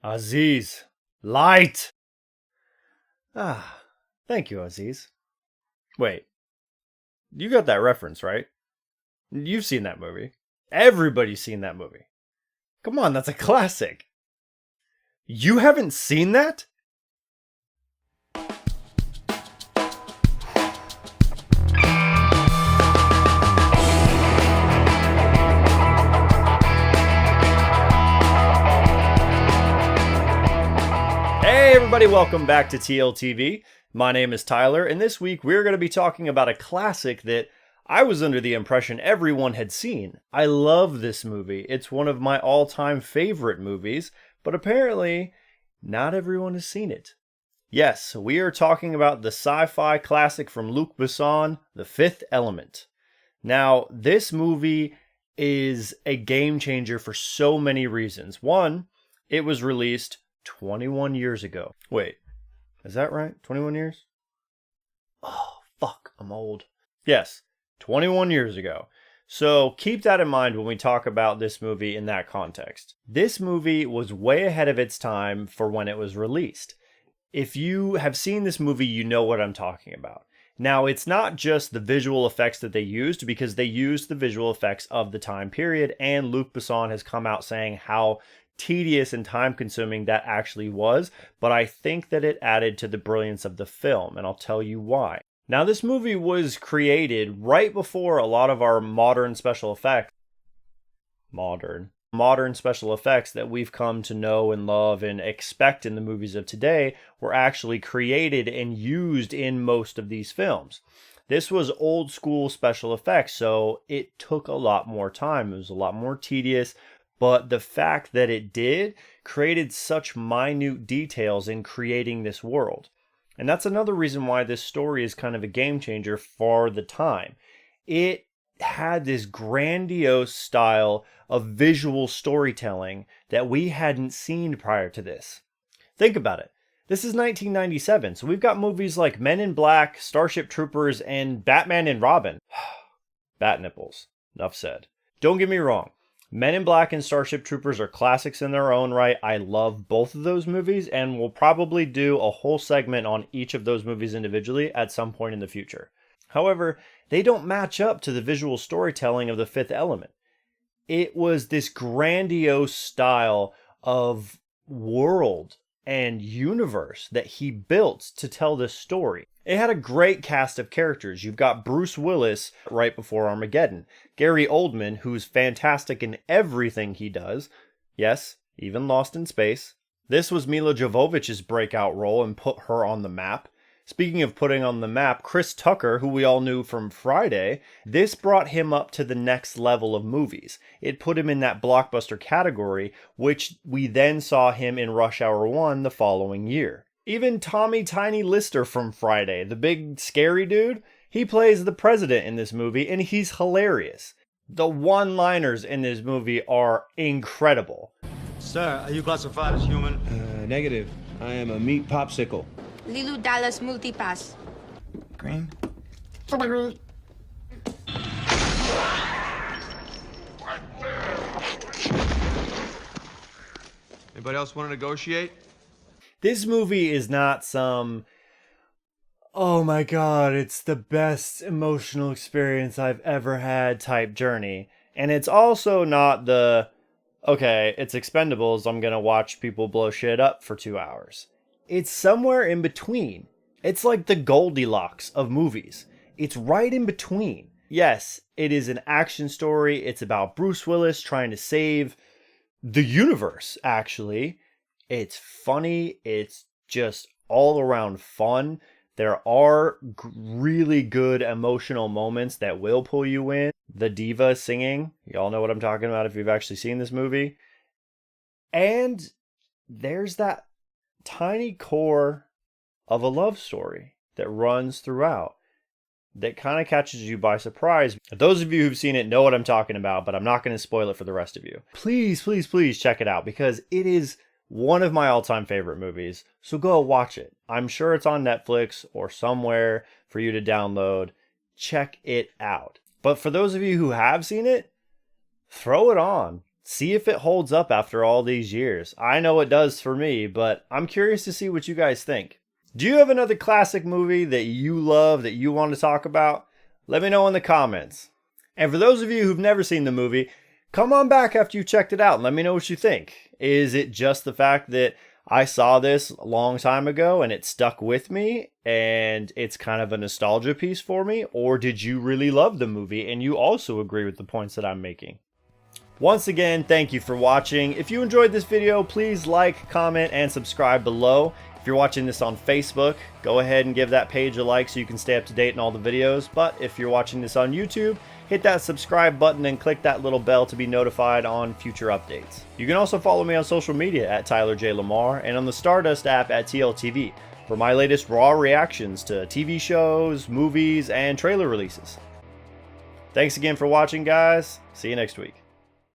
Aziz, light! Ah, thank you, Aziz. Wait, you got that reference, right? You've seen that movie. Everybody's seen that movie. Come on, that's a classic. You haven't seen that? Hey everybody, welcome back to TLTV. My name is Tyler, and this week we're going to be talking about a classic that I was under the impression everyone had seen. I love this movie. It's one of my all-time favorite movies, but apparently not everyone has seen it. Yes, we are talking about the sci-fi classic from Luc Besson, The Fifth Element. Now, this movie is a game changer for so many reasons. One, it was released 21 years ago. Wait, is that right? 21 years? Oh, fuck, I'm old. Yes, 21 years ago. So keep that in mind when we talk about this movie in that context. This movie was way ahead of its time for when it was released. If you have seen this movie, you know what I'm talking about. Now, it's not just the visual effects that they used, because they used the visual effects of the time period, and Luc Besson has come out saying how tedious and time-consuming that actually was, but I think that it added to the brilliance of the film, and I'll tell you why. Now, this movie was created right before a lot of our modern special effects that we've come to know and love and expect in the movies of today were actually created and used in most of these films. This was old school special effects, so it took a lot more time. It was a lot more tedious, but the fact that it did created such minute details in creating this world. And that's another reason why this story is kind of a game changer for the time. It had this grandiose style of visual storytelling that we hadn't seen prior to this. Think about it. This is 1997, so we've got movies like Men in Black, Starship Troopers, and Batman and Robin. Bat nipples. Enough said. Don't get me wrong. Men in Black and Starship Troopers are classics in their own right. I love both of those movies, and we'll probably do a whole segment on each of those movies individually at some point in the future. However, they don't match up to the visual storytelling of The Fifth Element. It was this grandiose style of world and universe that he built to tell this story. It had a great cast of characters. You've got Bruce Willis right before Armageddon, Gary Oldman, who's fantastic in everything he does. Yes, even Lost in Space. This was Mila Jovovich's breakout role and put her on the map. Speaking of putting on the map, Chris Tucker, who we all knew from Friday, this brought him up to the next level of movies. It put him in that blockbuster category, which we then saw him in Rush Hour 1 the following year. Even Tommy Tiny Lister from Friday, the big scary dude, he plays the president in this movie, and he's hilarious. The one-liners in this movie are incredible. Sir, are you classified as human? Negative. I am a meat popsicle. Lilu Dallas Multipass. Green? Anybody else want to negotiate? This movie is not some, oh my god, it's the best emotional experience I've ever had type journey. And it's also not the, okay, it's Expendables, I'm gonna watch people blow shit up for 2 hours. It's somewhere in between. It's like the Goldilocks of movies. It's right in between. Yes, it is an action story. It's about Bruce Willis trying to save the universe, actually. It's funny. It's just all around fun. There are really good emotional moments that will pull you in. The diva singing. Y'all know what I'm talking about if you've actually seen this movie. And there's that tiny core of a love story that runs throughout that kind of catches you by surprise. Those of you who've seen it know what I'm talking about, but I'm not going to spoil it for the rest of you. Please, please, please check it out, because it is one of my all-time favorite movies. So go watch it. I'm sure it's on Netflix or somewhere for you to download. Check it out. But for those of you who have seen it, throw it on. See if it holds up after all these years. I know it does for me, but I'm curious to see what you guys think. Do you have another classic movie that you love that you want to talk about? Let me know in the comments. And for those of you who've never seen the movie, come on back after you checked it out and let me know what you think. Is it just the fact that I saw this a long time ago and it stuck with me and it's kind of a nostalgia piece for me? Or did you really love the movie and you also agree with the points that I'm making? Once again, thank you for watching. If you enjoyed this video, please like, comment, and subscribe below. If you're watching this on Facebook, go ahead and give that page a like so you can stay up to date in all the videos. But if you're watching this on YouTube, hit that subscribe button and click that little bell to be notified on future updates. You can also follow me on social media at Tyler J. Lamar and on the Stardust app at TLTV for my latest raw reactions to TV shows, movies, and trailer releases. Thanks again for watching, guys. See you next week.